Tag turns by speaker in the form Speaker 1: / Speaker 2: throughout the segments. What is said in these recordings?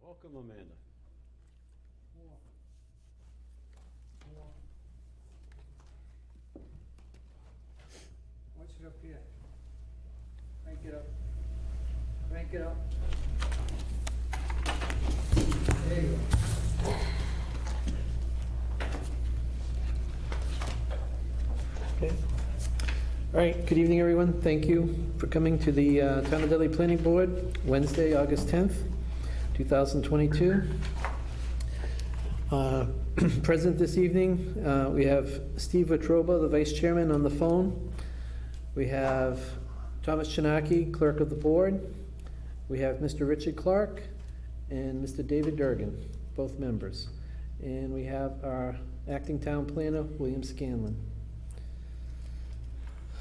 Speaker 1: Welcome, Amanda.
Speaker 2: Watch it up here. Crank it up. Crank it up. There you go.
Speaker 3: Okay. All right, good evening, everyone. Thank you for coming to the Town of Dudley Planning Board, Wednesday, August 10th, 2022. Present this evening, we have Steve Wetruba, the Vice Chairman, on the phone. We have Thomas Chinaki, Clerk of the Board. We have Mr. Richard Clark and Mr. David Durgan, both members. And we have our Acting Town Planner, William Scanlon.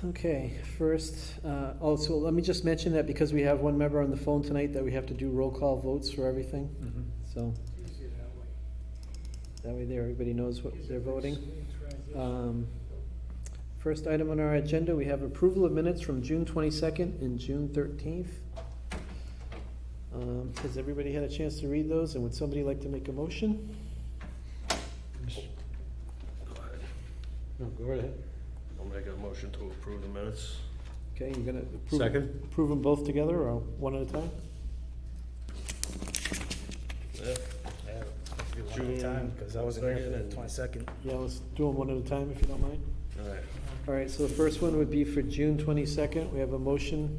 Speaker 3: Okay, first, also, let me just mention that because we have one member on the phone tonight, that we have to do roll call votes for everything. So
Speaker 2: Easier that way.
Speaker 3: that way there, everybody knows what they're voting.
Speaker 2: Smooth transition.
Speaker 3: First item on our agenda, we have approval of minutes from June 22nd and June 13th. Has everybody had a chance to read those, and would somebody like to make a motion?
Speaker 1: No, go ahead.
Speaker 4: I'll make a motion to approve the minutes.
Speaker 3: Okay, you're gonna
Speaker 1: Second.
Speaker 3: approve them both together or one at a time?
Speaker 4: Yeah.
Speaker 5: One at a time, because I wasn't here for the
Speaker 4: June
Speaker 5: 22nd.
Speaker 3: Yeah, let's do them one at a time if you don't mind.
Speaker 4: All right.
Speaker 3: All right, so the first one would be for June 22nd. We have a motion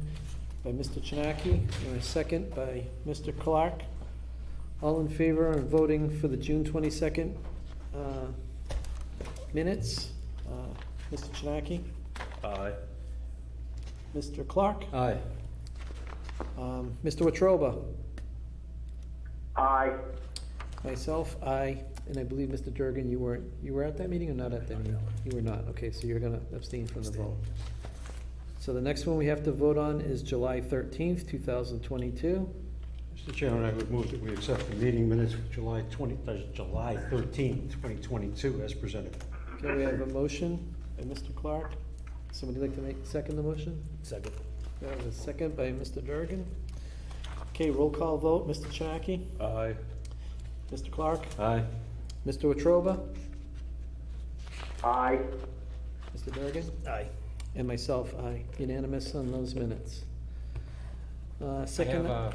Speaker 3: by Mr. Chinaki and a second by Mr. Clark. All in favor of voting for the June 22nd minutes? Mr. Chinaki?
Speaker 4: Aye.
Speaker 3: Mr. Clark?
Speaker 1: Aye.
Speaker 3: Mr. Wetruba?
Speaker 6: Aye.
Speaker 3: Myself, aye. And I believe, Mr. Durgan, you were at that meeting or not at that meeting? You were not. Okay, so you're gonna abstain from the vote. So the next one we have to vote on is July 13th, 2022.
Speaker 1: Mr. Chairman, I would move that we accept the meeting minutes for July 13th, 2022, as presented.
Speaker 3: Okay, we have a motion by Mr. Clark. Somebody like to second the motion?
Speaker 5: Second.
Speaker 3: We have a second by Mr. Durgan. Okay, roll call vote. Mr. Chinaki?
Speaker 4: Aye.
Speaker 3: Mr. Clark?
Speaker 1: Aye.
Speaker 3: Mr. Wetruba?
Speaker 6: Aye.
Speaker 3: Mr. Durgan?
Speaker 5: Aye.
Speaker 3: And myself, aye. Unanimous on those minutes. Second.
Speaker 2: I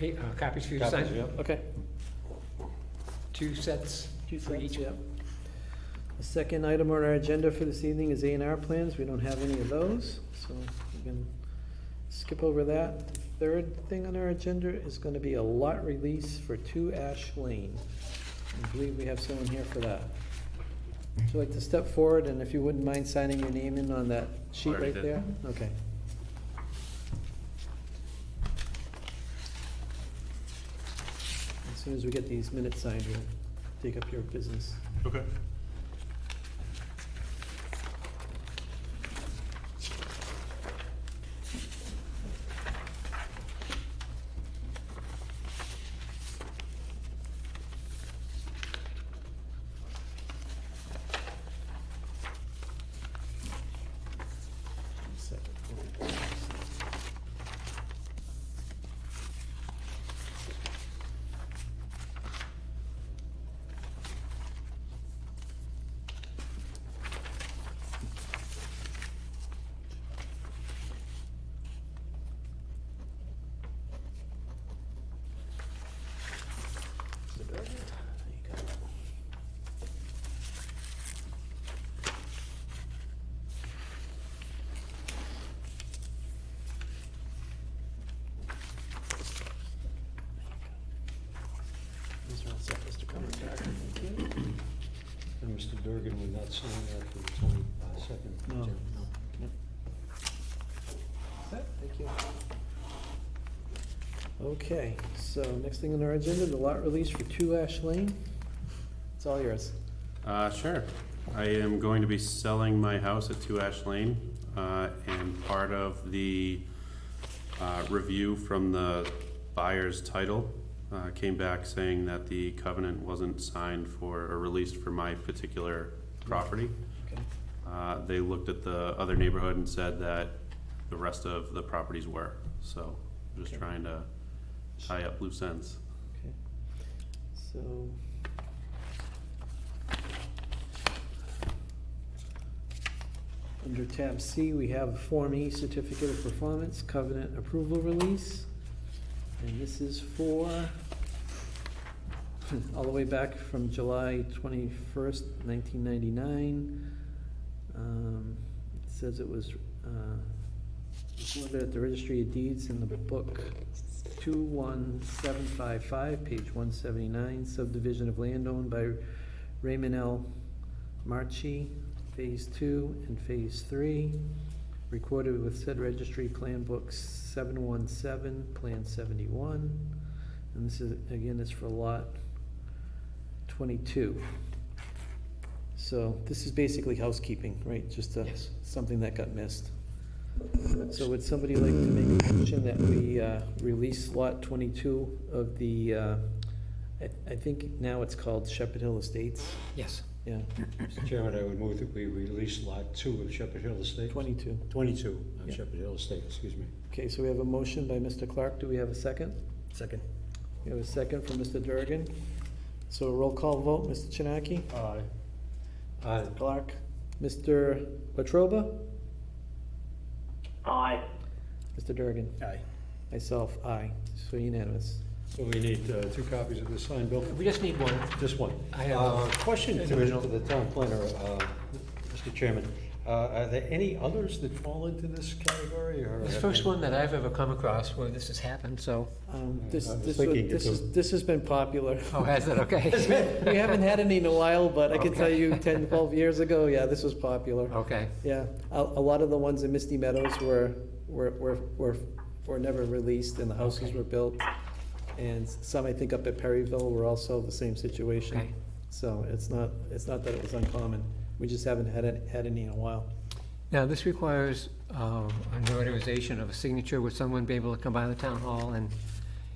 Speaker 2: have copies for you to
Speaker 1: Copies,
Speaker 2: sign.
Speaker 1: yep.
Speaker 3: Okay.
Speaker 2: Two sets.
Speaker 3: Two
Speaker 2: For
Speaker 3: sets,
Speaker 2: each.
Speaker 3: yep. The second item on our agenda for this evening is A&R plans. We don't have any of those, so we can skip over that. The third thing on our agenda is gonna be a lot release for 2 Ash Lane. I believe we have someone here for that. Would you like to step forward, and if you wouldn't mind signing your name in on that sheet
Speaker 4: Already
Speaker 3: right
Speaker 4: did.
Speaker 3: there? Okay. As soon as we get these minutes signed, we'll take up your business.
Speaker 4: Okay.
Speaker 3: Mr. Durgan, there you go. These are all set, Mr. Clark. Thank you.
Speaker 1: And Mr. Durgan would not sign after the 22nd.
Speaker 3: No, no. Set, thank you. Okay, so next thing on our agenda, the lot release for 2 Ash Lane. It's all yours.
Speaker 7: Sure. I am going to be selling my house at 2 Ash Lane, and part of the review from the buyer's title came back saying that the covenant wasn't signed for or released for my particular property.
Speaker 3: Okay.
Speaker 7: They looked at the other neighborhood and said that the rest of the properties were, so I'm just
Speaker 3: Okay.
Speaker 7: trying to tie up loose ends.
Speaker 3: Okay. So. Under tab C, we have Form E Certificate of Performance Covenant Approval Release. And this is for, all the way back from July 21st, 1999. It says it was recorded at the Registry of Deeds in the book 21755, page 179, subdivision of land owned by Raymond L. Marchi, Phase 2 and Phase 3, recorded with said registry plan book 717, Plan 71. And this is, again, is for lot 22. So this is basically housekeeping, right? Just something that got missed. So would somebody like to make a motion that we release lot 22 of the, I think now it's called Shepherd Hill Estates?
Speaker 2: Yes.
Speaker 3: Yeah,
Speaker 1: Mr. Chairman, I would move that we release Lot 2 of Shepherd Hill Estates.
Speaker 3: 22.
Speaker 1: 22 of
Speaker 3: Yeah.
Speaker 1: Shepherd Hill Estate, excuse me.
Speaker 3: Okay, so we have a motion by Mr. Clark. Do we have a second?
Speaker 5: Second.
Speaker 3: We have a second from Mr. Durgan. So a roll call vote, Mr. Chinaki?
Speaker 4: Aye.
Speaker 1: Aye.
Speaker 3: Clark? Mr. Latrobe?
Speaker 6: Aye.
Speaker 3: Mr. Durgan?
Speaker 5: Aye.
Speaker 3: Myself, aye. So unanimous.
Speaker 1: So we need 2 copies of this signed bill.
Speaker 2: We just need one.
Speaker 1: Just one.
Speaker 2: I have
Speaker 1: Question
Speaker 2: an
Speaker 1: to
Speaker 2: original.
Speaker 1: the town planner, Mr. Chairman. Are there any others that fall into this category, or?
Speaker 2: It's the first one that I've ever come across where this has happened, so.
Speaker 3: This,
Speaker 1: I was
Speaker 3: this,
Speaker 1: thinking
Speaker 3: this
Speaker 1: it
Speaker 3: is, this has been popular.
Speaker 2: Oh, has it? Okay.
Speaker 3: We haven't had any in a while, but I can tell
Speaker 2: Okay.
Speaker 3: you 10, 12 years ago, yeah, this was popular.
Speaker 2: Okay.
Speaker 3: Yeah, a lot of the ones in Misty Meadows were never released and the houses
Speaker 2: Okay.
Speaker 3: were built. And some, I think, up at Perryville were also the same situation.
Speaker 2: Okay.
Speaker 3: So it's not that it was uncommon. We just haven't had any in a while.
Speaker 2: Now, this requires a notarization of a signature. Would someone be able to come by the town hall and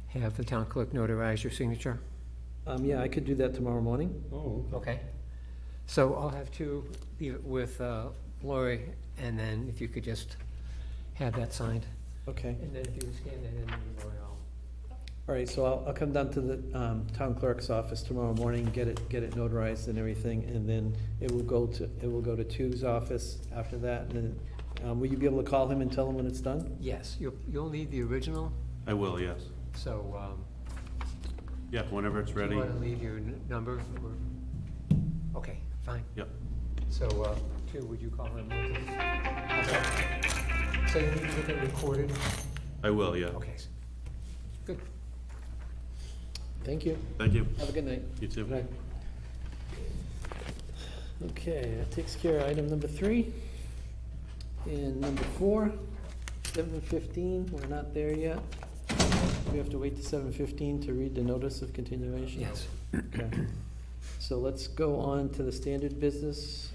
Speaker 2: have the town clerk notarize your signature?
Speaker 3: Yeah, I could do that tomorrow morning.
Speaker 1: Oh,
Speaker 2: Okay. So I'll have to leave it with Lori, and then if you could just have that signed.
Speaker 3: Okay.
Speaker 2: And then if you would scan that in, Lori, I'll.
Speaker 3: All right, so I'll come down to the town clerk's office tomorrow morning, get it notarized and everything, and then it will go to Tu's office after that. And then, will you be able to call him and tell him when it's done?
Speaker 2: Yes, you'll need the original,
Speaker 7: I will, yes.
Speaker 2: so,
Speaker 7: Yeah, whenever it's
Speaker 2: do
Speaker 7: ready.
Speaker 2: you wanna leave your number, or? Okay, fine.
Speaker 7: Yep.
Speaker 2: So, Tu, would you call him? Okay. So you need to get that recorded?
Speaker 7: I will, yeah.
Speaker 2: Okay. Good.
Speaker 3: Thank you.
Speaker 7: Thank you.
Speaker 3: Have a good night.
Speaker 7: You too.
Speaker 1: right.
Speaker 3: Okay, that takes care of item number 3. And number 4, 7:15, we're not there yet. We have to wait to 7:15 to read the notice of continuation?
Speaker 2: Yes.
Speaker 3: Okay. So let's go on to the standard business.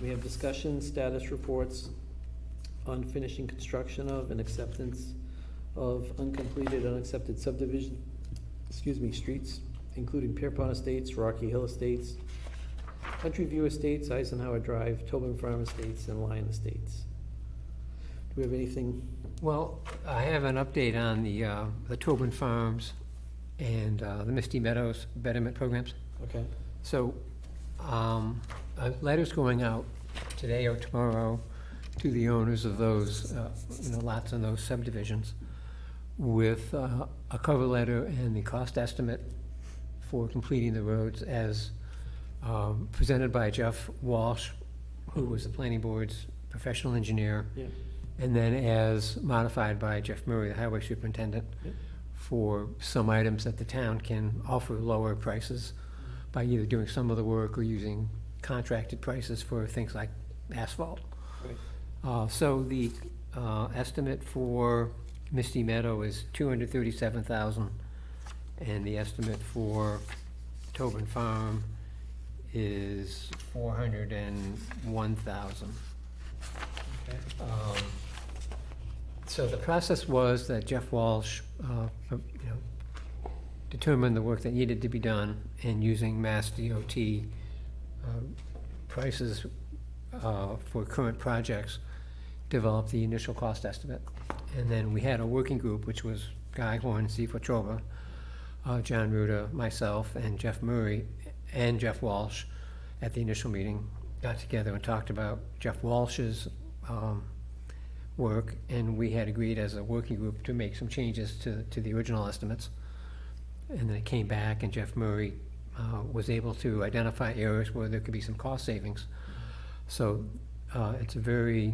Speaker 3: We have discussion, status reports on finishing construction of and acceptance of uncompleted, unaccepted subdivision, streets, including Pierpont Estates, Rocky Hill Estates, Country View Estates, Eisenhower Drive, Tobin Farm Estates, and Lyon Estates. Do we have anything?
Speaker 2: Well, I have an update on the Tobin Farms and the Misty Meadows betterment programs.
Speaker 3: Okay,
Speaker 2: So, a letter's going out today or tomorrow to the owners of those, lots in those subdivisions with a cover letter and the cost estimate for completing the roads as presented by Jeff Walsh, who was the planning board's professional engineer,
Speaker 3: yeah,
Speaker 2: and then as modified by Jeff Murray, the highway superintendent,
Speaker 3: Yep.
Speaker 2: for some items that the town can offer lower prices by either doing some of the work or using contracted prices for things like asphalt.
Speaker 3: right.
Speaker 2: So the estimate for Misty Meadow is $237,000, and the estimate for Tobin Farm is $401,000.
Speaker 3: Okay.
Speaker 2: So the process was that Jeff Walsh, determined the work that needed to be done, and using Mass DOT prices for current projects, developed the initial cost estimate. And then we had a working group, which was Guy Horn and Steve Wetruba, John Ruda, myself, and Jeff Murray, and Jeff Walsh at the initial meeting got together and talked about Jeff Walsh's work, and we had agreed as a working group to make some changes to the original estimates. And then it came back, and Jeff Murray was able to identify areas where there could be some cost savings. So it's a very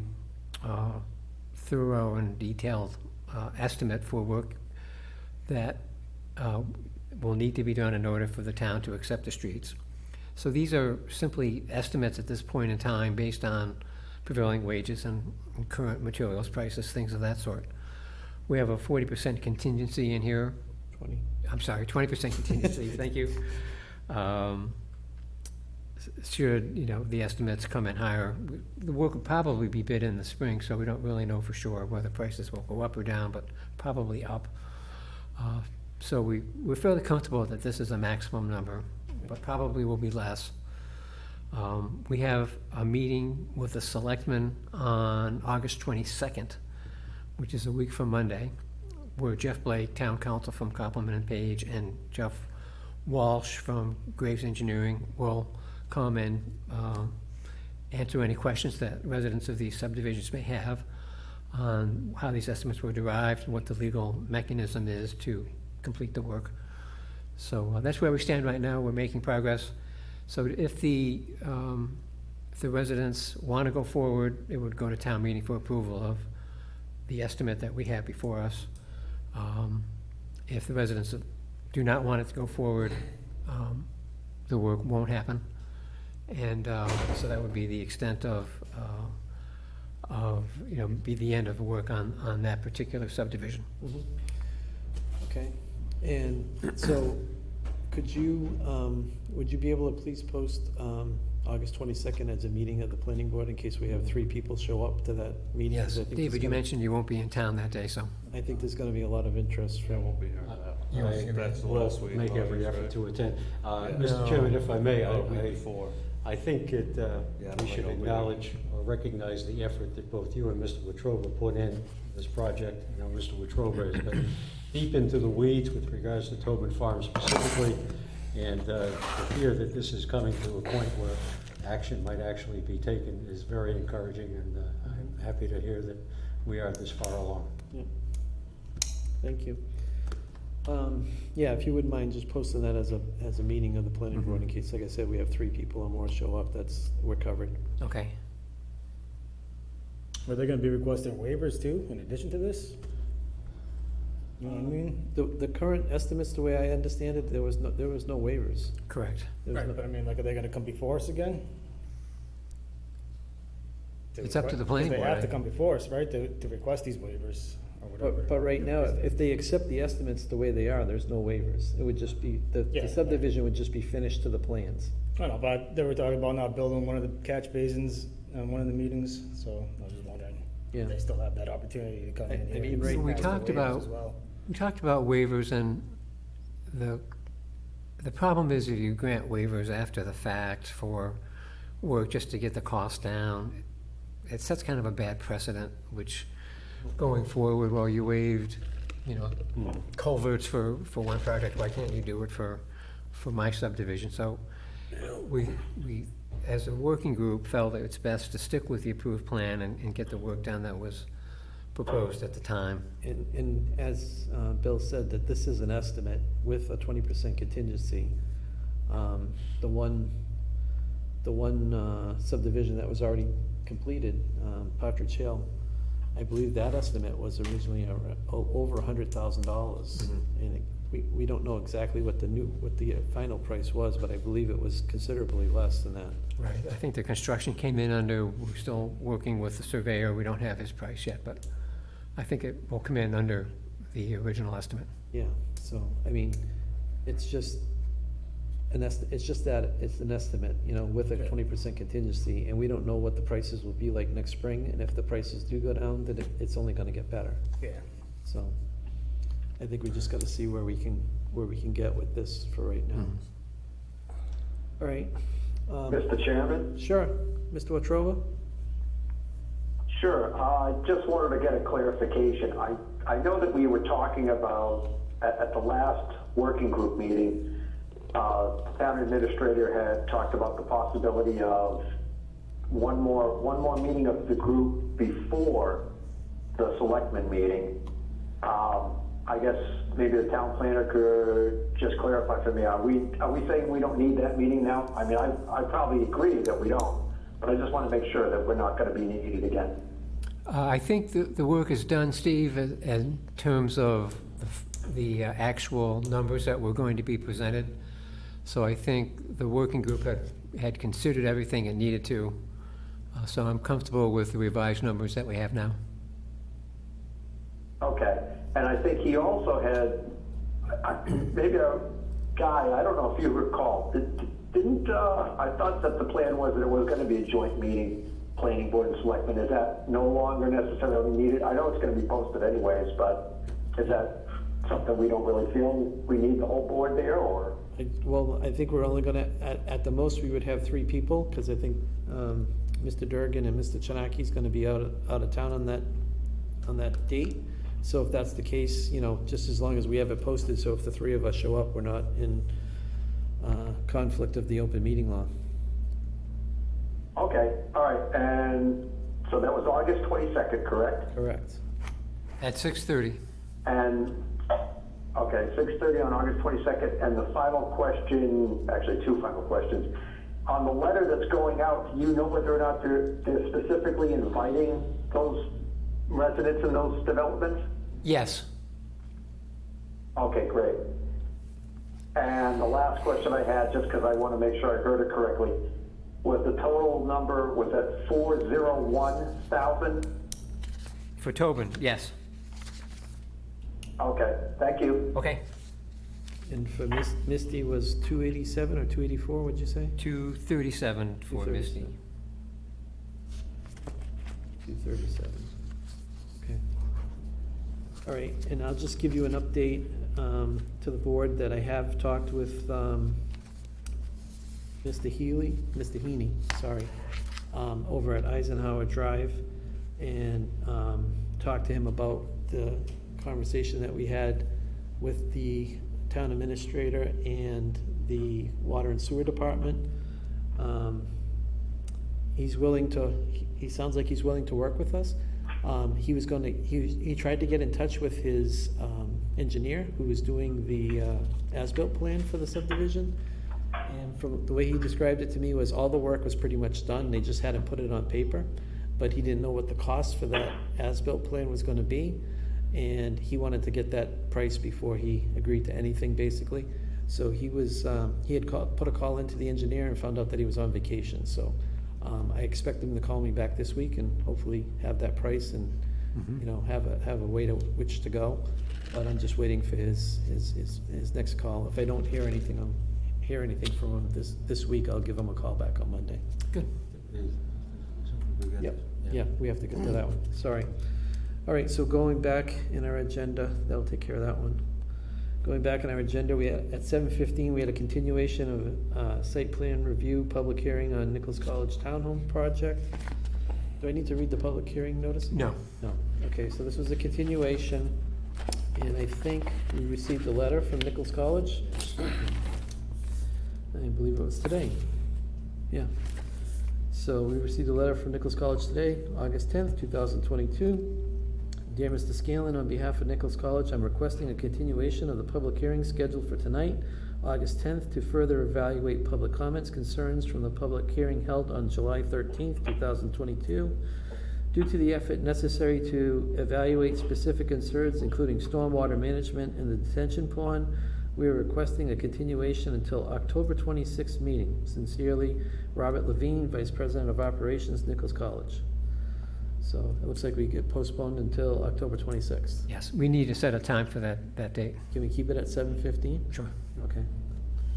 Speaker 2: thorough and detailed estimate for work that will need to be done in order for the town to accept the streets. So these are simply estimates at this point in time based on prevailing wages and current materials prices, things of that sort. We have a 40% contingency in here.
Speaker 3: 20.
Speaker 2: I'm sorry, 20% contingency, thank you. Should, the estimates come in higher, the work will probably be bid in the spring, so we don't really know for sure whether prices will go up or down, but probably up. So we're fairly comfortable that this is a maximum number, but probably will be less. We have a meeting with the Selectman on August 22nd, which is a week from Monday, where Jeff Blake, Town Council from Copeland and Page, and Jeff Walsh from Graves Engineering will come and answer any questions that residents of these subdivisions may have on how these estimates were derived and what the legal mechanism is to complete the work. So that's where we stand right now. We're making progress. So if the residents want to go forward, it would go to town meeting for approval of the estimate that we have before us. If the residents do not want it to go forward, the work won't happen. And so that would be the extent of be the end of the work on that particular subdivision.
Speaker 3: Mhm. Okay, and so could you, would you be able to please post August 22nd as a meeting of the planning board in case we have 3 people show up to that meeting? 'Cause
Speaker 2: Yes,
Speaker 3: I think
Speaker 2: David,
Speaker 3: there's
Speaker 2: you
Speaker 3: gonna-
Speaker 2: mentioned you won't be in town that day, so.
Speaker 3: I think there's gonna be a lot of interest
Speaker 4: I
Speaker 3: from,
Speaker 4: won't be here. That's the last week.
Speaker 1: We'll make every
Speaker 4: August,
Speaker 1: effort
Speaker 4: right?
Speaker 1: to attend.
Speaker 4: Yeah.
Speaker 1: Mr. Chairman, if I may,
Speaker 4: Oh, week before.
Speaker 1: I think it,
Speaker 4: Yeah,
Speaker 1: we should
Speaker 4: like a week.
Speaker 1: acknowledge or recognize the effort that both you and Mr. Wetruba put in this project. Mr. Wetruba has been deep into the weeds with regards to Tobin Farm specifically, and to hear that this is coming to a point where action might actually be taken is very encouraging, and I'm happy to hear that we are this far along.
Speaker 3: thank you. Yeah, if you wouldn't mind just posting that as a meeting of the planning board in case, like I said, we have 3 people or more show up, we're covered.
Speaker 2: Okay.
Speaker 5: Are they gonna be requesting waivers too, in addition to this? You know what I mean?
Speaker 3: The current estimates, the way I understand it, there was no waivers.
Speaker 2: Correct.
Speaker 3: There was
Speaker 5: Right,
Speaker 3: no-
Speaker 5: but I mean, like, are they gonna come before us again?
Speaker 2: It's up to the
Speaker 5: Because
Speaker 2: planning
Speaker 5: they
Speaker 2: board,
Speaker 5: have to
Speaker 2: right?
Speaker 5: come before us, right, to request these waivers, or whatever.
Speaker 3: But right now, if they accept the estimates the way they are, there's no waivers. It would just be, the
Speaker 5: Yeah.
Speaker 3: subdivision would just be finished to the plans.
Speaker 5: I know, but they were talking about not building one of the catch basins in one of the meetings, so I was just wondering.
Speaker 3: Yeah.
Speaker 5: If they still have that opportunity to come in
Speaker 3: I
Speaker 5: here.
Speaker 3: mean,
Speaker 5: and
Speaker 3: right-
Speaker 2: We
Speaker 5: ask for
Speaker 2: talked
Speaker 5: waivers
Speaker 2: about-
Speaker 5: as well.
Speaker 2: We talked about waivers, and the problem is if you grant waivers after the fact for work just to get the cost down, it sets kind of a bad precedent, which going forward, well, you waived, culverts for one project, why can't you do it for my subdivision? So we, as a working group, felt that it's best to stick with the approved plan and get the work done that was proposed at the time.
Speaker 3: And as Bill said, that this is an estimate with a 20% contingency. The one subdivision that was already completed, Partridge Hill, I believe that estimate was originally over $100,000. And we don't know exactly what the final price was, but I believe it was considerably less than that.
Speaker 2: Right. I think the construction came in under, we're still working with the surveyor, we don't have his price yet, but I think it will come in under the original estimate.
Speaker 3: Yeah, so, I mean, it's just it's an estimate, with a 20% contingency, and we don't know what the prices will be like next spring, and if the prices do go down, then it's only gonna get better.
Speaker 5: Yeah.
Speaker 3: So, I think we just gotta see where we can get with this for right now. All right.
Speaker 6: Mr. Chairman?
Speaker 3: Sure, Mr. Wetruba?
Speaker 6: Sure. I just wanted to get a clarification. I know that we were talking about, at the last working group meeting, town administrator had talked about the possibility of one more meeting of the group before the selectmen meeting. I guess maybe the town planner could just clarify for me, are we saying we don't need that meeting now? I mean, I probably agree that we don't, but I just want to make sure that we're not going to be needed again.
Speaker 2: I think the work is done, Steve, in terms of the actual numbers that were going to be presented. So I think the working group had considered everything it needed to. So I'm comfortable with the revised numbers that we have now.
Speaker 6: Okay, and I think he also had, maybe a guy, I don't know if you recall, didn't, I thought that the plan was that it was gonna be a joint meeting, planning board and selectmen. Is that no longer necessarily needed? I know it's gonna be posted anyways, but is that something we don't really feel we need the whole board there, or?
Speaker 3: Well, I think we're only gonna, at the most, we would have 3 people, because I think Mr. Durgan and Mr. Chinaki's gonna be out of town on that date. So if that's the case, you know, just as long as we have it posted, so if the 3 of us show up, we're not in conflict of the open meeting law.
Speaker 6: Okay, all right, and so that was August 22nd, correct?
Speaker 3: Correct.
Speaker 2: At 6:30.
Speaker 6: And, okay, 6:30 on August 22nd, and the final question, actually 2 final questions. On the letter that's going out, do you know whether or not they're specifically inviting those residents in those developments?
Speaker 2: Yes.
Speaker 6: Okay, great. And the last question I had, just because I want to make sure I heard it correctly, was the total number, was that 401,000?
Speaker 2: For Tobin, yes.
Speaker 6: Okay, thank you.
Speaker 2: Okay.
Speaker 3: And for Misty was 287 or 284, what'd you say?
Speaker 2: 237 for Misty.
Speaker 3: 237. Okay. All right, and I'll just give you an update to the board that I have talked with Mr. Heaney, sorry, over at Eisenhower Drive, and talked to him about the conversation that we had with the town administrator and the water and sewer department. He's willing to, he sounds like he's willing to work with us. He tried to get in touch with his engineer who was doing the as-built plan for the subdivision. And from the way he described it to me was all the work was pretty much done, they just hadn't put it on paper. But he didn't know what the cost for that as-built plan was gonna be. And he wanted to get that price before he agreed to anything, basically. So he had put a call into the engineer and found out that he was on vacation. So I expect him to call me back this week and hopefully have that price and, you know, have a way to which to go. But I'm just waiting for his next call. If I don't hear anything from him this week, I'll give him a call back on Monday.
Speaker 2: Good.
Speaker 3: Yep, yeah, we have to get to that one, sorry. All right, so going back in our agenda, that'll take care of that one. Going back in our agenda, at 7:15, we had a continuation of site plan review, public hearing on Nichols College Townhome project. Do I need to read the public hearing notice?
Speaker 2: No.
Speaker 3: No, okay, so this was a continuation, and I think we received a letter from Nichols College. I believe it was today, yeah. So we received a letter from Nichols College today, August 10th, 2022. Dear Mr. Scanlon, on behalf of Nichols College, I'm requesting a continuation of the public hearing scheduled for tonight, August 10th, to further evaluate public comments, concerns from the public hearing held on July 13th, 2022. Due to the effort necessary to evaluate specific concerns, including stormwater management and the detention pond, we are requesting a continuation until October 26th meeting. Sincerely, Robert Levine, Vice President of Operations, Nichols College. So it looks like we get postponed until October 26th.
Speaker 2: Yes, we need to set a time for that date.
Speaker 3: Can we keep it at 7:15?
Speaker 2: Sure.
Speaker 3: Okay.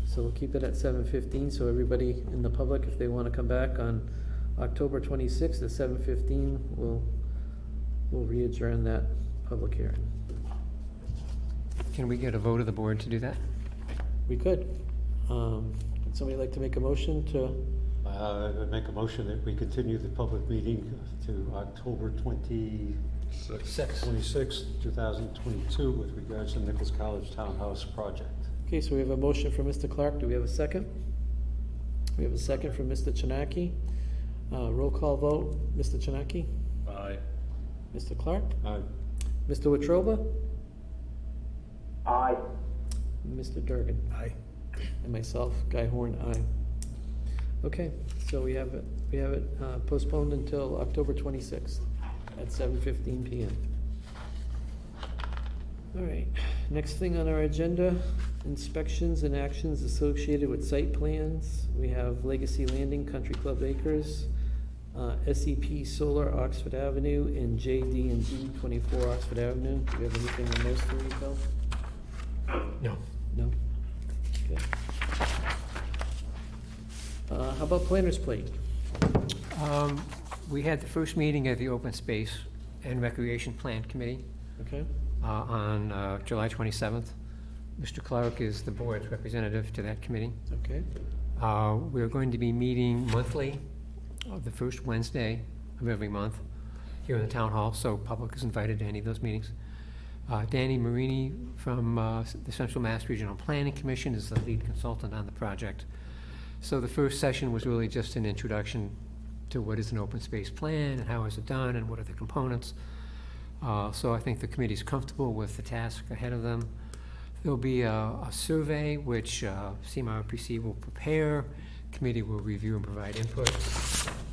Speaker 3: So we'll keep it at 7:15, so everybody in the public, if they want to come back on October 26th at 7:15, we'll re-adjourn that public hearing.
Speaker 2: Can we get a vote of the board to do that?
Speaker 3: We could. Would somebody like to make a motion to?
Speaker 1: I would make a motion that we continue the public meeting to October 26th, 2022 with regards to Nichols College Townhouse project.
Speaker 3: Okay, so we have a motion from Mr. Clark. Do we have a second? We have a second from Mr. Chinaki. Roll call vote. Mr. Chinaki?
Speaker 4: Aye.
Speaker 3: Mr. Clark?
Speaker 1: Aye.
Speaker 3: Mr. Wetruba?
Speaker 6: Aye.
Speaker 3: Mr. Durgan?
Speaker 5: Aye.
Speaker 3: And myself, Guy Horn, aye. Okay, so we have it postponed until October 26th at 7:15 PM. All right, next thing on our agenda, inspections and actions associated with site plans. We have Legacy Landing, Country Club Acres, SEP Solar, Oxford Avenue, and JD&D 24 Oxford Avenue. Do you have anything on those three, Phil?
Speaker 2: No.
Speaker 3: No? Okay. How about Planner's Plate?
Speaker 2: We had the first meeting of the Open Space and Recreation Plan Committee
Speaker 3: Okay,
Speaker 2: on July 27th. Mr. Clark is the board's representative to that committee.
Speaker 3: okay,
Speaker 2: We're going to be meeting monthly, the first Wednesday of every month here in the town hall, so public is invited to any of those meetings. Danny Marini from the Central Mass Regional Planning Commission is the lead consultant on the project. So the first session was really just an introduction to what is an open space plan and how is it done and what are the components. So I think the committee's comfortable with the task ahead of them. There'll be a survey which CMRPC will prepare, committee will review and provide input,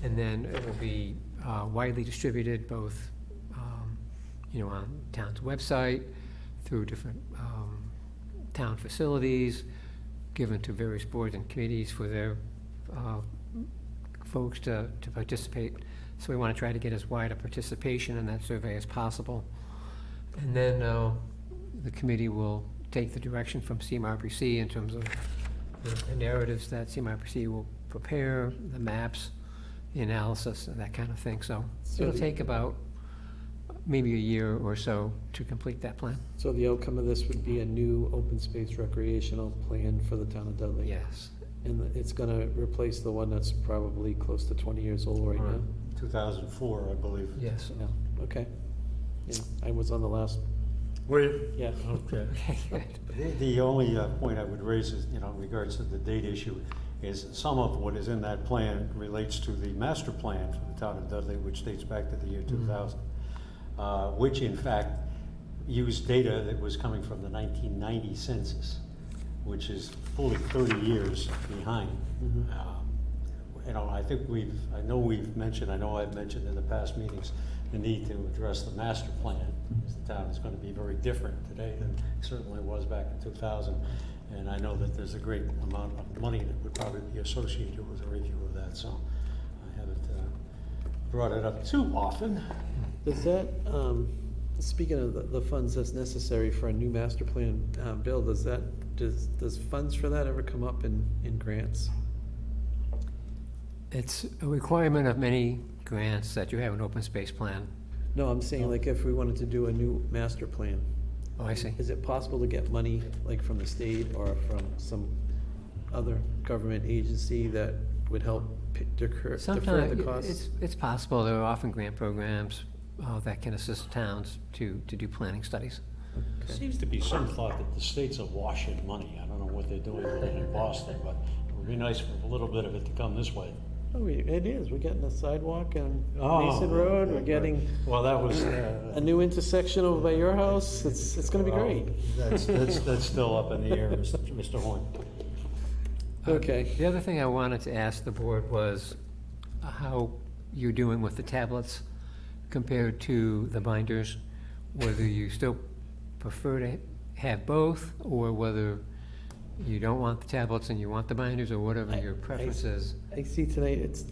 Speaker 2: and then it will be widely distributed both on town's website, through different town facilities, given to various boards and committees for their folks to participate. So we want to try to get as wide a participation in that survey as possible. And then the committee will take the direction from CMRPC in terms of the narratives that CMRPC will prepare, the maps, the analysis, and that kind of thing. So it'll take about maybe a year or so to complete that plan.
Speaker 3: so the outcome of this would be a new open space recreational plan for the town of Dudley?
Speaker 2: Yes.
Speaker 3: And it's gonna replace the one that's probably close to 20 years old right now?
Speaker 1: 2004, I believe.
Speaker 2: Yes.
Speaker 3: Yeah, okay. Yeah, I was on the last,
Speaker 1: Were you?
Speaker 3: yeah.
Speaker 1: Okay.
Speaker 2: Okay, good.
Speaker 1: The only point I would raise is, in regards to the date issue, is some of what is in that plan relates to the master plan for the town of Dudley, which dates back to the year 2000, which in fact used data that was coming from the 1990 census, which is fully 30 years behind. I know I've mentioned in the past meetings, the need to address the master plan, because the town is going to be very different today than it certainly was back in 2000. And I know that there's a great amount of money that would probably be associated with a review of that, so I haven't brought it up too often.
Speaker 3: Does that, speaking of the funds that's necessary for a new master plan, Bill, does funds for that ever come up in grants?
Speaker 2: It's a requirement of many grants that you have an open space plan.
Speaker 3: No, I'm saying like if we wanted to do a new master plan,
Speaker 2: Oh, I see.
Speaker 3: is it possible to get money like from the state or from some other government agency that would help defer the
Speaker 2: Sometimes,
Speaker 3: costs?
Speaker 2: it's possible. There are often grant programs that can assist towns to do planning studies.
Speaker 1: There seems to be some thought that the state's awash in money. I don't know what they're doing in Boston, but it would be nice for a little bit of it to come this way.
Speaker 3: Oh, it is. We're getting a sidewalk on
Speaker 1: Oh,
Speaker 3: Mason Road. We're
Speaker 1: right.
Speaker 3: getting
Speaker 1: Well, that was.
Speaker 3: a new intersection over by your house. It's gonna be great.
Speaker 1: That's still up in the air, Mr. Horn.
Speaker 3: Okay.
Speaker 2: The other thing I wanted to ask the board was how you're doing with the tablets compared to the binders, whether you still prefer to have both, or whether you don't want the tablets and you want the binders, or whatever your preference is.
Speaker 3: I see tonight it's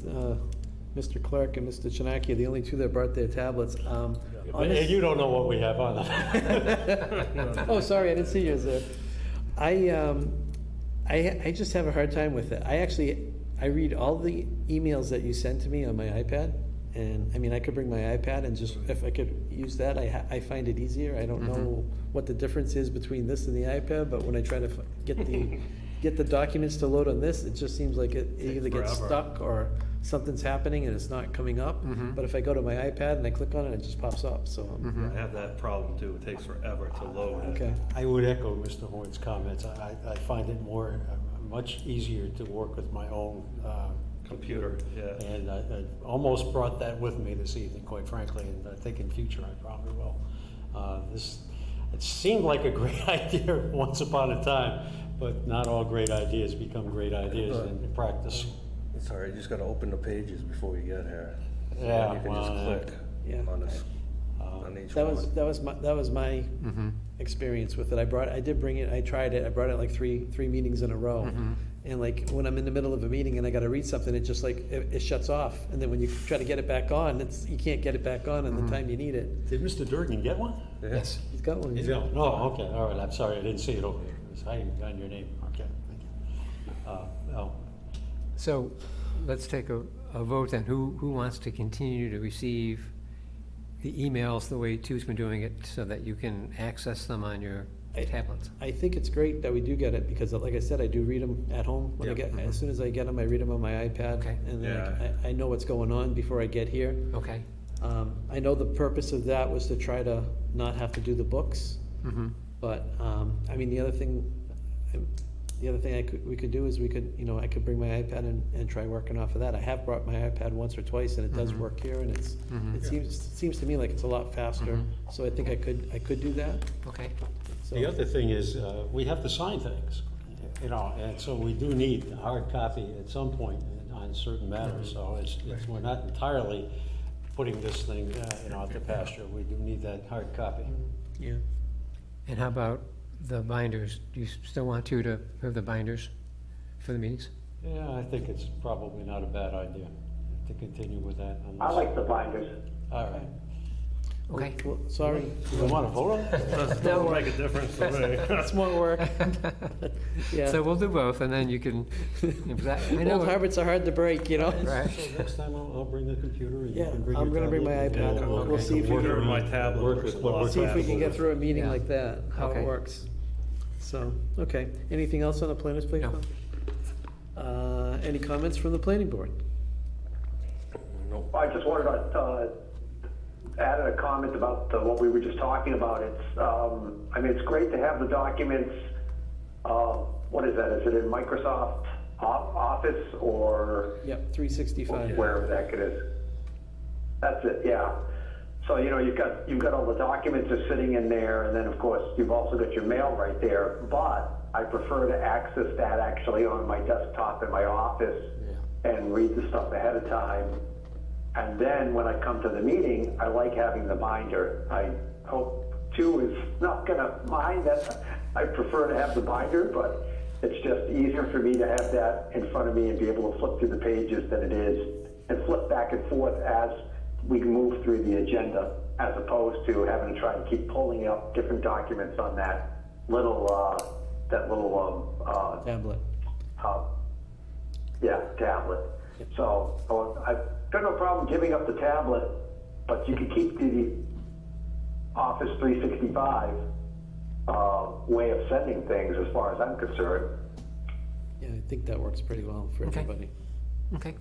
Speaker 3: Mr. Clark and Mr. Chinaki are the only two that brought their tablets. On
Speaker 1: And
Speaker 3: this-
Speaker 1: you don't know what we have on them.
Speaker 3: Oh, sorry, I didn't see yours there. I just have a hard time with it. I read all the emails that you send to me on my iPad, and I mean, I could bring my iPad and just, if I could use that, I find it easier. I don't know what the difference is between this and the iPad, but when I try to get the get the documents to load on this, it just seems like it either gets
Speaker 4: forever.
Speaker 3: stuck or something's happening and it's not coming up. But if I go to my iPad and I click on it, it just pops up, so.
Speaker 4: I have that problem too. It takes forever to load.
Speaker 3: Okay,
Speaker 1: I would echo Mr. Horn's comments. I find it much easier to work with my own computer.
Speaker 4: Yeah.
Speaker 1: And I almost brought that with me this evening, quite frankly, and I think in future I probably will. It seemed like a great idea once upon a time, but not all great ideas become great ideas in practice.
Speaker 8: It's all right, you just gotta open the pages before you get here.
Speaker 1: Yeah,
Speaker 8: You can
Speaker 1: well,
Speaker 8: just click
Speaker 3: yeah.
Speaker 8: on this, on each
Speaker 3: That
Speaker 8: one.
Speaker 3: was my experience with it. I did bring it, I tried it, I brought it like three meetings in a row. And like, when I'm in the middle of a meeting and I gotta read something, it just like, it shuts off. And then when you try to get it back on, you can't get it back on in the time you need it.
Speaker 1: Did Mr. Durgan get one?
Speaker 2: Yes.
Speaker 3: He's got one.
Speaker 1: He's got one. Oh, okay, all right, I'm sorry, I didn't see it over there. It was hiding behind your name. Okay, thank you. Oh,
Speaker 2: So let's take a vote then. Who wants to continue to receive the emails the way Tu's been doing it so that you can access them on your tablets?
Speaker 3: I think it's great that we do get it, because like I said, I do read them at home. When I get, as soon as I get them, I read them on my iPad.
Speaker 2: Okay.
Speaker 3: And then
Speaker 4: Yeah.
Speaker 3: I know what's going on before I get here.
Speaker 2: Okay.
Speaker 3: I know the purpose of that was to try to not have to do the books. But, I mean, the other thing we could do is I could bring my iPad and try working off of that. I have brought my iPad once or twice and it does work here, and it seems to me like it's a lot faster. So I think I could do that.
Speaker 2: Okay.
Speaker 3: So-
Speaker 1: the other thing is, we have to sign things, and so we do need a hard copy at some point on certain matters, so we're not entirely putting this thing, out to pasture. We do need that hard copy.
Speaker 3: Yeah.
Speaker 2: And how about the binders? Do you still want to have the binders for the meetings?
Speaker 1: Yeah, I think it's probably not a bad idea to continue with that.
Speaker 6: I like the binders.
Speaker 1: All right.
Speaker 2: Okay.
Speaker 3: Well, sorry,
Speaker 1: You want to vote on that?
Speaker 4: Doesn't make a difference to me.
Speaker 3: it's more work. Yeah.
Speaker 2: So we'll do both, and then you can, I know.
Speaker 3: Old habits are hard to break,
Speaker 2: Right.
Speaker 1: So next time I'll bring the computer and you
Speaker 3: Yeah,
Speaker 1: can bring your
Speaker 3: I'm gonna bring my
Speaker 1: tablet, and
Speaker 3: iPad. We'll
Speaker 1: okay.
Speaker 3: see if we
Speaker 1: Work
Speaker 3: can-
Speaker 1: around-
Speaker 4: My tablet
Speaker 1: work
Speaker 4: works
Speaker 1: with
Speaker 4: a
Speaker 1: what
Speaker 4: lot
Speaker 1: we're
Speaker 3: See if we can get
Speaker 1: compatible
Speaker 3: through a meeting
Speaker 2: Yeah.
Speaker 3: like that, how
Speaker 2: Okay.
Speaker 3: it works. So, okay, anything else on the planners plate?
Speaker 2: No.
Speaker 3: Any comments from the planning board?
Speaker 6: I just wanted to add a comment about what we were just talking about. It's great to have the documents. What is that? Is it in Microsoft Office or
Speaker 3: Yep, 365.
Speaker 6: wherever the heck it is? That's it, yeah. So, you've got all the documents are sitting in there, and then, of course, you've also got your mail right there. But I prefer to access that actually on my desktop in my office and read the stuff ahead of time. And then when I come to the meeting, I like having the binder. I hope Stu is not gonna mind that. I prefer to have the binder, but it's just easier for me to have that in front of me and be able to flip through the pages than it is and flip back and forth as we move through the agenda, as opposed to having to try to keep pulling up different documents on that little
Speaker 3: Tablet.
Speaker 6: tablet. So I've got no problem giving up the tablet, but you can keep the Office 365 way of sending things as far as I'm concerned.
Speaker 3: Yeah, I think that works pretty well for
Speaker 2: Okay.
Speaker 3: everybody.
Speaker 2: Okay,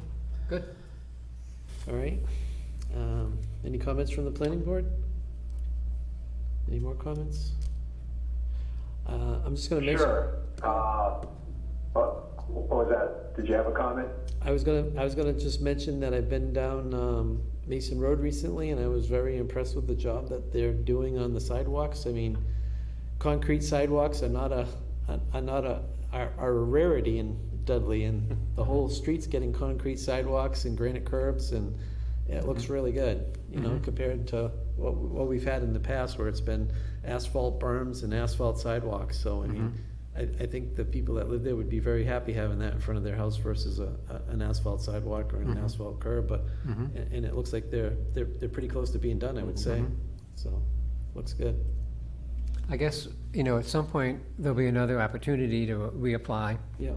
Speaker 2: good.
Speaker 3: All right. Any comments from the planning board? Any more comments? I'm just gonna mention.
Speaker 6: Sure. What was that? Did you have a comment?
Speaker 3: I was gonna just mention that I've been down Mason Road recently, and I was very impressed with the job that they're doing on the sidewalks. I mean, concrete sidewalks are a rarity in Dudley, and the whole street's getting concrete sidewalks and granite curbs, and it looks really good, compared to what we've had in the past, where it's been asphalt berms and asphalt sidewalks. So I mean, I think the people that live there would be very happy having that in front of their house versus an asphalt sidewalk or an asphalt curb. But and it looks like they're pretty close to being done, I would say. So looks good.
Speaker 2: I guess, at some point, there'll be another opportunity to reapply.
Speaker 3: Yeah.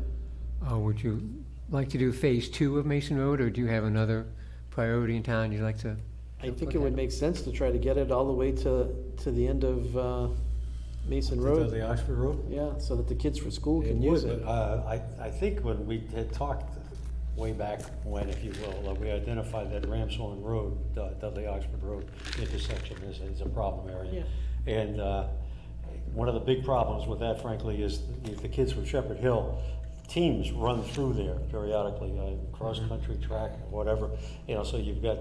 Speaker 2: Would you like to do phase 2 of Mason Road, or do you have another priority in town you'd like to?
Speaker 3: I think it would make sense to try to get it all the way to the end of Mason
Speaker 1: The
Speaker 3: Road?
Speaker 1: Oxford Road?
Speaker 3: Yeah, so that the kids for school
Speaker 1: It
Speaker 3: can use
Speaker 1: would,
Speaker 3: it.
Speaker 1: but, I think when we had talked way back when, if you will, we identified that Ramshorn Road, Dudley Oxford Road intersection is a problem area. And one of the big problems with that, frankly, is the kids from Shepherd Hill, teams run through there periodically, cross-country track, whatever. You know, so you've got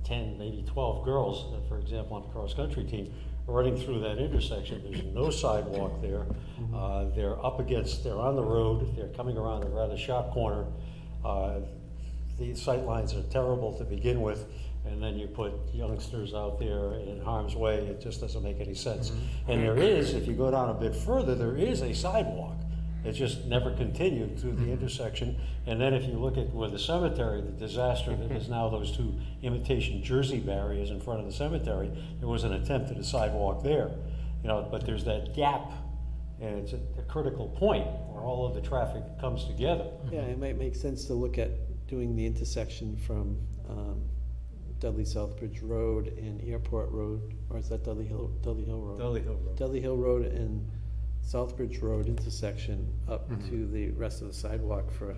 Speaker 1: 10, maybe 12 girls, for example, on the cross-country team, running through that intersection. There's no sidewalk there. They're on the road, they're coming around a rather sharp corner. The sight lines are terrible to begin with, and then you put youngsters out there in harm's way. It just doesn't make any sense. And there is, if you go down a bit further, there is a sidewalk. It just never continued through the intersection. And then if you look at where the cemetery, the disaster that is now those two imitation Jersey barriers in front of the cemetery, there was an attempt at a sidewalk there. You know, but there's that gap, and it's a critical point where all of the traffic comes together.
Speaker 3: Yeah, it might make sense to look at doing the intersection from Dudley Southbridge Road and Airport Road, or is that Dudley Hill Road?
Speaker 1: Dudley Hill Road.
Speaker 3: Dudley Hill Road and Southbridge Road intersection up
Speaker 2: Mm-hmm.
Speaker 3: to the rest of the sidewalk for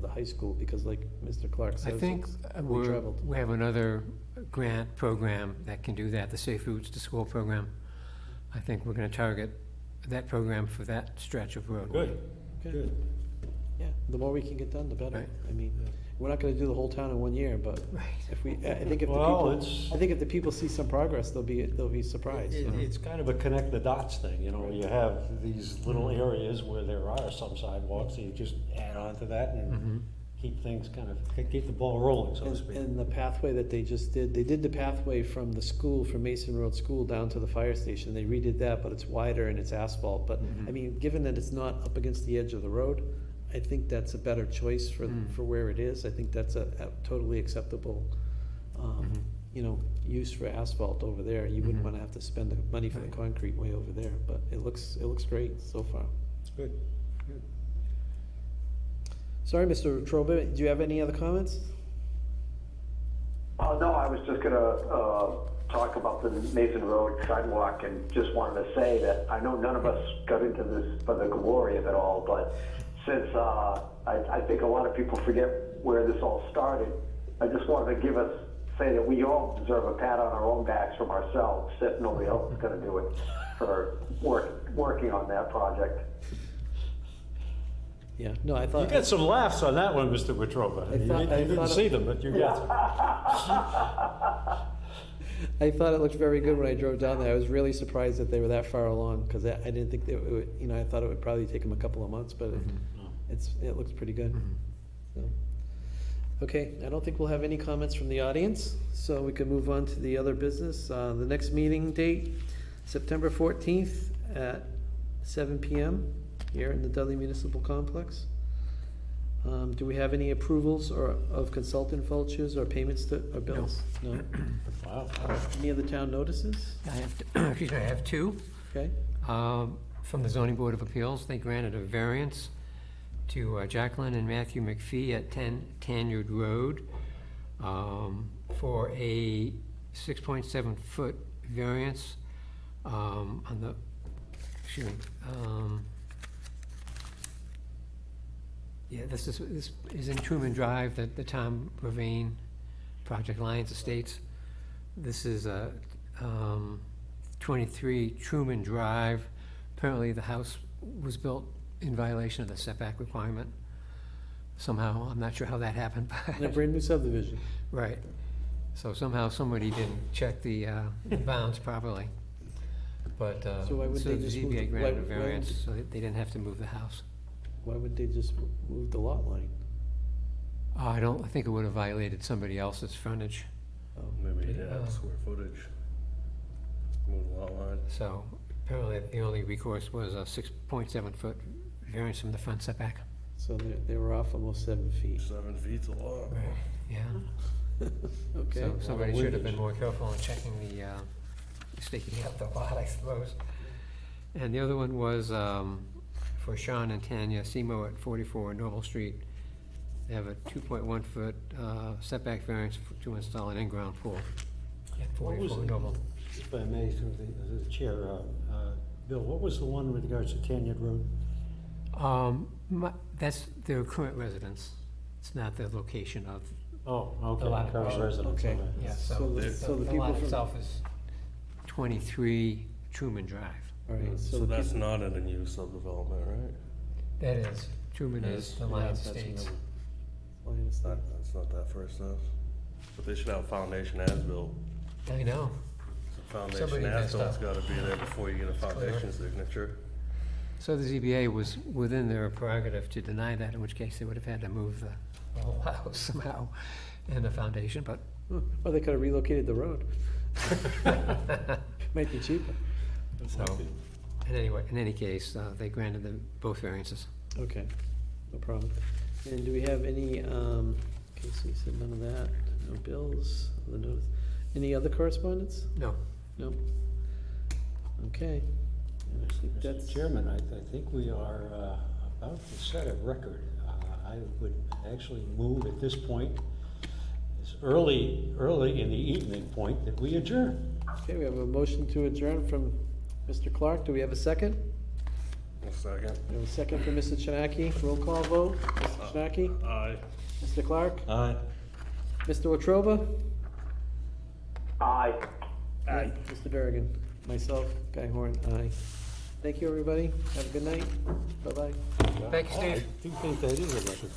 Speaker 3: the high school, because like Mr. Clark says,
Speaker 2: I think
Speaker 3: it's heavily traveled.
Speaker 2: we have another grant program that can do that, the Safe Routes to School program. I think we're gonna target that program for that stretch of road.
Speaker 1: Good,
Speaker 3: Okay.
Speaker 1: good.
Speaker 3: Yeah, the more we can get done, the better.
Speaker 2: Right.
Speaker 3: I mean, we're not gonna do the whole town in 1 year, but
Speaker 2: Right.
Speaker 3: if we, I think if the
Speaker 1: Well,
Speaker 3: people,
Speaker 1: it's-
Speaker 3: I think if the people see some progress, they'll be surprised.
Speaker 1: It's kind of a connect the dots thing, you know, you have these little areas where there are some sidewalks, so you just add on to that and keep things kind of, keep the ball rolling, so to speak.
Speaker 3: And the pathway that they just did, they did the pathway from the school, from Mason Road School down to the fire station. They redid that, but it's wider and it's asphalt. But, I mean, given that it's not up against the edge of the road, I think that's a better choice for where it is. I think that's a totally acceptable, you know, use for asphalt over there. You wouldn't wanna have to spend the money for the concrete way over there, but it looks great so far.
Speaker 1: It's good.
Speaker 3: Sorry, Mr. Troba, do you have any other comments?
Speaker 6: No, I was just gonna talk about the Mason Road sidewalk, and just wanted to say that I know none of us got into this for the glory of it all, but since I think a lot of people forget where this all started, I just wanted to say that we all deserve a pat on our own backs from ourselves, if nobody else is gonna do it, for working on that project.
Speaker 3: Yeah, no, I
Speaker 1: You
Speaker 3: thought.
Speaker 1: got some laughs on that one, Mr. Wetruba.
Speaker 3: I
Speaker 1: You
Speaker 3: thought- I
Speaker 1: didn't
Speaker 3: thought-
Speaker 1: see them, but you got some.
Speaker 3: I thought it looked very good when I drove down there. I was really surprised that they were that far along, because I didn't think they would, you know, I thought it would probably take them a couple of months, but it looks pretty good. So, okay, I don't think we'll have any comments from the audience, so we can move on to the other business. The next meeting date, September 14th at 7 PM here in the Dudley Municipal Complex. Do we have any approvals or of consultant vouchers or payments or bills? No?
Speaker 1: Wow.
Speaker 3: Any other town notices?
Speaker 2: I have, excuse me, I have two.
Speaker 3: Okay,
Speaker 2: From the Zoning Board of Appeals, they granted a variance to Jacqueline and Matthew McPhee at 10 Tanyard Road for a 6.7-foot variance on the, excuse me, yeah, this is in Truman Drive, the Tom Ravine Project Alliance Estates. This is 23 Truman Drive. Apparently, the house was built in violation of the setback requirement. Somehow, I'm not sure how that happened,
Speaker 3: and a
Speaker 2: but,
Speaker 3: brand new subdivision.
Speaker 2: right. So somehow somebody didn't check the bounds properly. But,
Speaker 3: So why would
Speaker 2: so
Speaker 3: they
Speaker 2: the
Speaker 3: just move
Speaker 2: ZBA
Speaker 3: the-
Speaker 2: granted a
Speaker 3: why would
Speaker 2: variance,
Speaker 3: they-
Speaker 2: so they didn't have to move the house.
Speaker 3: Why would they just move the lot line?
Speaker 2: I think it would have violated somebody else's frontage.
Speaker 3: Oh,
Speaker 8: Maybe he didn't have square footage. Move the lot line.
Speaker 2: So apparently the only recourse was a 6.7-foot variance from the front setback.
Speaker 3: so they were off almost 7 feet.
Speaker 8: 7 feet's a lot.
Speaker 2: Yeah.
Speaker 3: Okay,
Speaker 2: So somebody should have been
Speaker 1: windage.
Speaker 2: more careful in checking the, staking out the lot, I suppose. And the other one was for Sean and Tanya Seymour at 44 Noble Street. They have a 2.1-foot setback variance to install an in-ground pool at
Speaker 1: What was
Speaker 2: 44
Speaker 1: it?
Speaker 2: Noble.
Speaker 1: If I may, through the chair, Bill, what was the one with regards to Canyon Road?
Speaker 2: That's their current residence. It's not the location of,
Speaker 1: Oh,
Speaker 2: The
Speaker 1: okay,
Speaker 2: lot.
Speaker 1: current residence,
Speaker 3: Okay.
Speaker 1: okay.
Speaker 2: yeah,
Speaker 3: So
Speaker 2: so
Speaker 3: the- so the
Speaker 2: the
Speaker 3: people
Speaker 2: lot
Speaker 3: from-
Speaker 2: itself is 23 Truman Drive.
Speaker 3: All right,
Speaker 4: So
Speaker 3: the
Speaker 4: that's
Speaker 3: people-
Speaker 4: not in a new subdevelopment, right?
Speaker 2: That is, Truman is the Lion
Speaker 3: that's
Speaker 2: Estates.
Speaker 3: Lion Estates.
Speaker 4: That's not that first house. But they should have a foundation as-built.
Speaker 2: I know.
Speaker 4: Foundation
Speaker 2: Somebody messed
Speaker 4: as-bilt's
Speaker 2: up.
Speaker 4: gotta be there before you get a foundation signature.
Speaker 2: So the ZBA was within their prerogative to deny that, in which case they would have had to move the whole house somehow and the foundation, but
Speaker 3: Or they could have relocated the road. Might be cheaper.
Speaker 2: so, in any case, they granted them both variances.
Speaker 3: Okay, no problem. And do we have any, okay, so you said none of that, no bills, the notice. Any other correspondence?
Speaker 2: No.
Speaker 3: No? Okay. And I think
Speaker 1: Mr.
Speaker 3: that's,
Speaker 1: Chairman, I think we are about to set a record. I would actually move at this point, it's early in the evening point, that we adjourn.
Speaker 3: okay, we have a motion to adjourn from Mr. Clark. Do we have a second?
Speaker 4: A second.
Speaker 3: We have a second from Mr. Chinaki. Roll call vote. Mr. Chinaki?
Speaker 4: Aye.
Speaker 3: Mr. Clark?
Speaker 1: Aye.
Speaker 3: Mr. Wetruba?
Speaker 6: Aye.
Speaker 3: Aye. Mr. Durgan? Myself, Guy Horn, aye. Thank you, everybody. Have a good night. Bye-bye.
Speaker 2: Thank you, Steve.
Speaker 1: I do think that is a record.